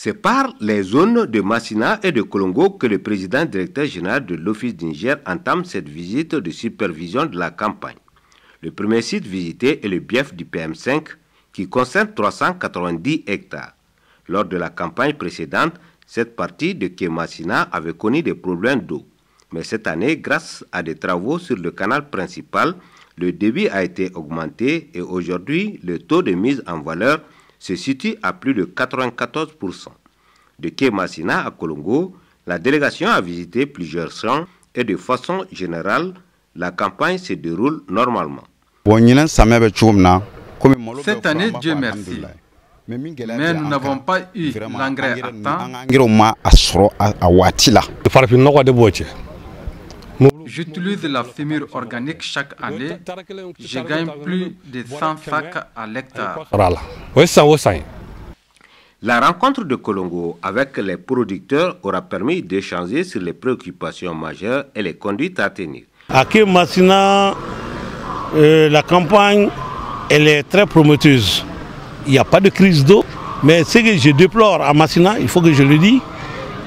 C'est par les zones de Massina et de Kolongo que le président directeur général de l'Office du Niger entame cette visite de supervision de la campagne. Le premier site visité est le bief du PM5 qui concerne 390 hectares. Lors de la campagne précédente, cette partie de Kémassina avait connu des problèmes d'eau. Mais cette année, grâce à des travaux sur le canal principal, le débit a été augmenté et aujourd'hui, le taux de mise en valeur se situe à plus de 94%. De Kémassina à Kolongo, la délégation a visité plusieurs champs et de façon générale, la campagne se déroule normalement. Cette année, Dieu merci. Mais nous n'avons pas eu l'engrais à temps. J'utilise la fumure organique chaque année. Je gagne plus de 100 sacs à l'hectare. La rencontre de Kolongo avec les producteurs aura permis d'échanger sur les préoccupations majeures et les conduites à tenir. À Kémassina, la campagne elle est très prometteuse. Il n'y a pas de crise d'eau, mais ce que je déplore à Massina, il faut que je le dise,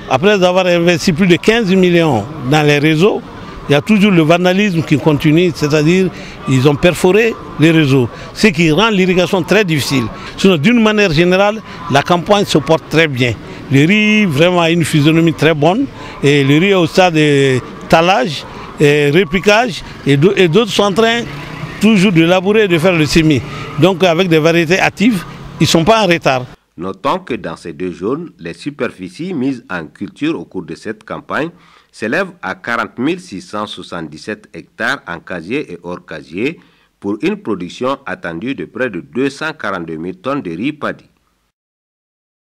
après avoir investi plus de 15 millions dans les réseaux, il y a toujours le vandalisme qui continue, c'est-à-dire ils ont perforé les réseaux, ce qui rend l'irrigation très difficile. Sinon, d'une manière générale, la campagne se porte très bien. Le riz vraiment a une physionomie très bonne et le riz est au stade de talage, et répliquage et d'autres sont en train toujours de labourer et de faire le semis. Donc avec des variétés actives, ils ne sont pas en retard. Notons que dans ces deux zones, les superficies mises en culture au cours de cette campagne s'élèvent à 40 677 hectares en casier et hors casier pour une production attendue de près de 242 000 tonnes de riz paddy.